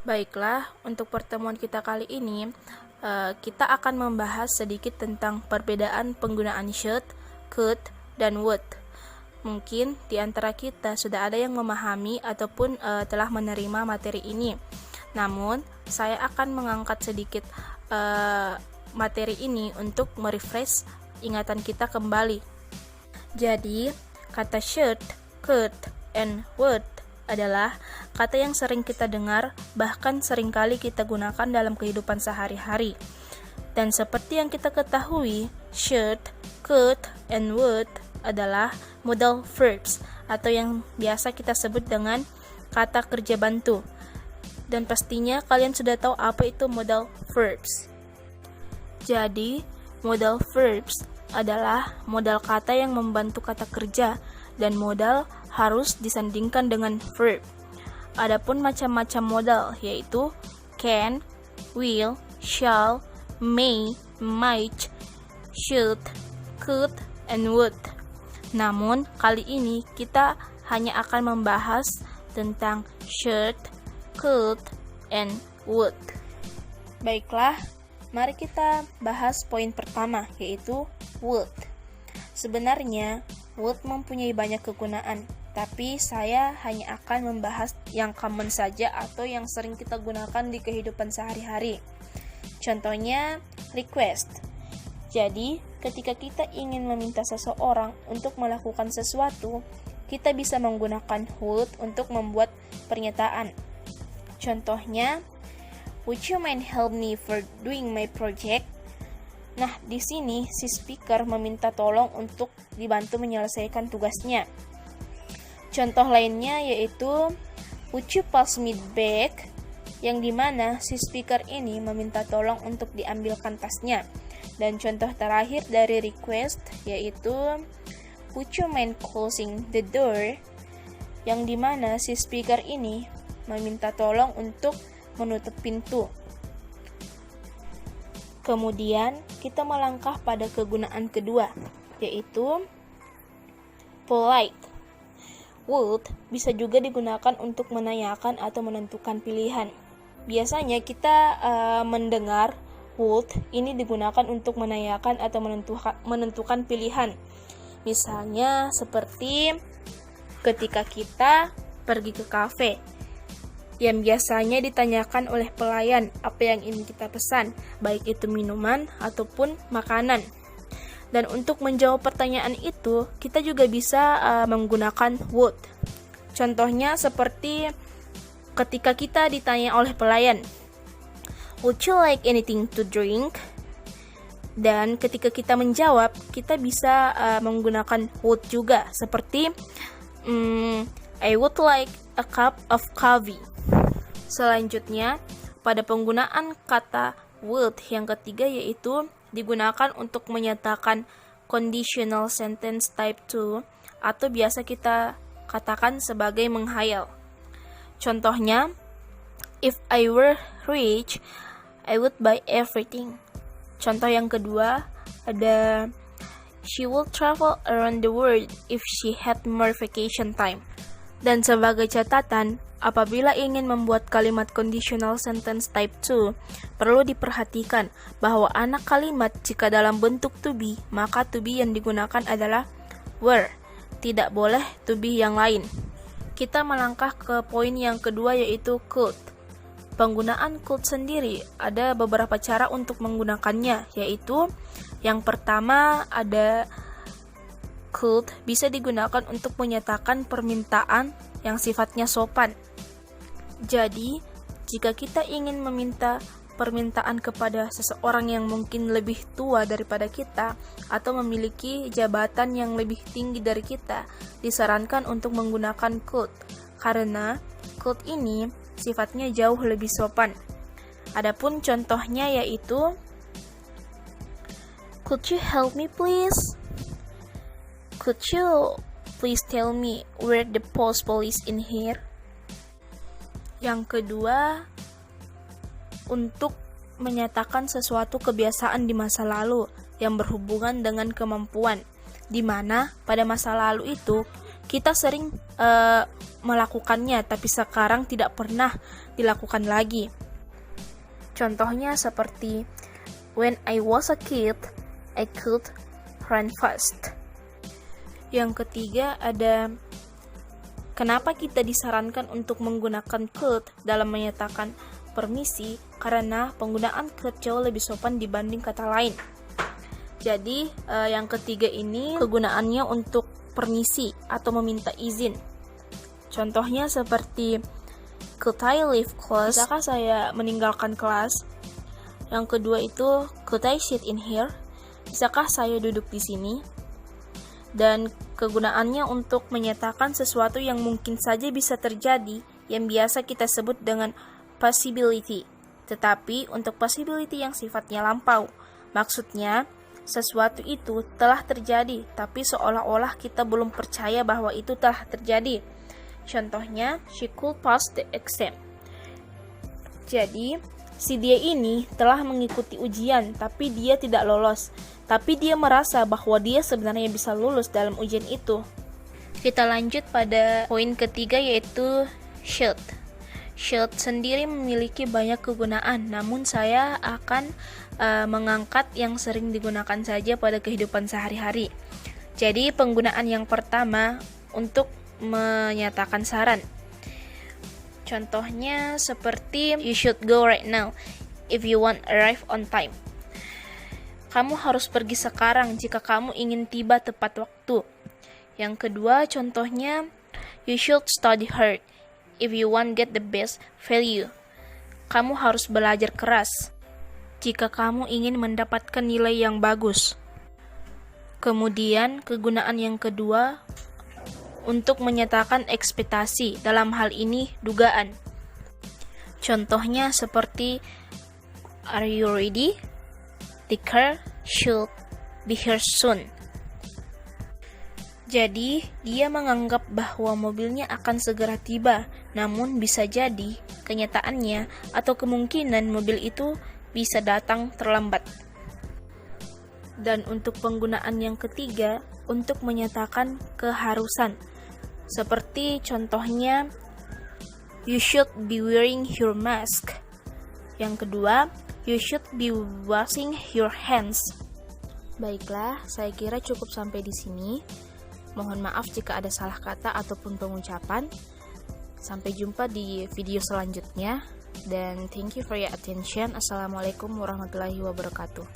Baiklah, untuk pertemuan kita kali ini, kita akan membahas sedikit tentang perbedaan penggunaan should, could, dan would. Mungkin di antara kita sudah ada yang memahami ataupun telah menerima materi ini. Namun, saya akan mengangkat sedikit materi ini untuk merefresh ingatan kita kembali. Jadi, kata should, could, and would adalah kata yang sering kita dengar, bahkan seringkali kita gunakan dalam kehidupan sehari-hari. Dan seperti yang kita ketahui, should, could, and would adalah modal verbs atau yang biasa kita sebut dengan kata kerja bantu. Dan pastinya kalian sudah tahu apa itu modal verbs. Jadi, modal verbs adalah modal kata yang membantu kata kerja, dan modal harus disandingkan dengan verb. Adapun macam-macam modal yaitu can, will, shall, may, might, should, could, and would. Namun, kali ini kita hanya akan membahas tentang should, could, and would. Baiklah, mari kita bahas poin pertama, yaitu would. Sebenarnya, would mempunyai banyak kegunaan, tapi saya hanya akan membahas yang common saja atau yang sering kita gunakan di kehidupan sehari-hari. Contohnya, request. Jadi, ketika kita ingin meminta seseorang untuk melakukan sesuatu, kita bisa menggunakan would untuk membuat pernyataan. Contohnya, would you mind help me for doing my project? Nah, di sini si speaker meminta tolong untuk dibantu menyelesaikan tugasnya. Contoh lainnya yaitu would you pass me the bag, yang dimana si speaker ini meminta tolong untuk diambilkan tasnya. Dan contoh terakhir dari request yaitu would you mind closing the door, yang dimana si speaker ini meminta tolong untuk menutup pintu. Kemudian kita melangkah pada kegunaan kedua, yaitu polite. Would bisa juga digunakan untuk menanyakan atau menentukan pilihan. Biasanya kita mendengar would ini digunakan untuk menanyakan atau menentukan pilihan. Misalnya seperti ketika kita pergi ke kafe, yang biasanya ditanyakan oleh pelayan apa yang ingin kita pesan, baik itu minuman ataupun makanan. Dan untuk menjawab pertanyaan itu, kita juga bisa menggunakan would. Contohnya seperti ketika kita ditanya oleh pelayan, would you like anything to drink? Dan ketika kita menjawab, kita bisa menggunakan would juga, seperti I would like a cup of coffee. Selanjutnya, pada penggunaan kata would yang ketiga yaitu digunakan untuk menyatakan conditional sentence type 2 atau biasa kita katakan sebagai menghayal. Contohnya, if I were rich, I would buy everything. Contoh yang kedua ada she would travel around the world if she had more vacation time. Dan sebagai catatan, apabila ingin membuat kalimat conditional sentence type 2, perlu diperhatikan bahwa anak kalimat jika dalam bentuk to be, maka to be yang digunakan adalah were, tidak boleh to be yang lain. Kita melangkah ke poin yang kedua yaitu could. Penggunaan could sendiri ada beberapa cara untuk menggunakannya, yaitu yang pertama ada could bisa digunakan untuk menyatakan permintaan yang sifatnya sopan. Jadi, jika kita ingin meminta permintaan kepada seseorang yang mungkin lebih tua daripada kita atau memiliki jabatan yang lebih tinggi dari kita, disarankan untuk menggunakan could, karena could ini sifatnya jauh lebih sopan. Adapun contohnya yaitu could you help me please? Could you please tell me where the post police in here? Yang kedua, untuk menyatakan sesuatu kebiasaan di masa lalu yang berhubungan dengan kemampuan, di mana pada masa lalu itu kita sering melakukannya, tapi sekarang tidak pernah dilakukan lagi. Contohnya seperti when I was a kid, I could run fast. Yang ketiga ada kenapa kita disarankan untuk menggunakan could dalam menyatakan permisi, karena penggunaan could jauh lebih sopan dibanding kata lain. Jadi yang ketiga ini kegunaannya untuk permisi atau meminta izin. Contohnya seperti could I leave class? Bisakah saya meninggalkan kelas? Yang kedua itu could I sit in here? Bisakah saya duduk di sini? Dan kegunaannya untuk menyatakan sesuatu yang mungkin saja bisa terjadi, yang biasa kita sebut dengan possibility. Tetapi untuk possibility yang sifatnya lampau, maksudnya sesuatu itu telah terjadi, tapi seolah-olah kita belum percaya bahwa itu telah terjadi. Contohnya, she could pass the exam. Jadi, si dia ini telah mengikuti ujian, tapi dia tidak lolos. Tapi dia merasa bahwa dia sebenarnya bisa lulus dalam ujian itu. Kita lanjut pada poin ketiga, yaitu should. Should sendiri memiliki banyak kegunaan, namun saya akan mengangkat yang sering digunakan saja pada kehidupan sehari-hari. Jadi penggunaan yang pertama untuk menyatakan saran. Contohnya seperti you should go right now if you want arrive on time. Kamu harus pergi sekarang jika kamu ingin tiba tepat waktu. Yang kedua contohnya you should study hard if you want get the best value. Kamu harus belajar keras jika kamu ingin mendapatkan nilai yang bagus. Kemudian, kegunaan yang kedua untuk menyatakan ekspektasi, dalam hal ini dugaan. Contohnya seperti are you ready? The car should be here soon. Jadi, dia menganggap bahwa mobilnya akan segera tiba, namun bisa jadi kenyataannya atau kemungkinan mobil itu bisa datang terlambat. Dan untuk penggunaan yang ketiga, untuk menyatakan keharusan. Seperti contohnya, you should be wearing your mask. Yang kedua, you should be washing your hands. Baiklah, saya kira cukup sampai di sini. Mohon maaf jika ada salah kata ataupun pengucapan. Sampai jumpa di video selanjutnya. Dan thank you for your attention. Assalamualaikum warahmatullahi wabarakatuh.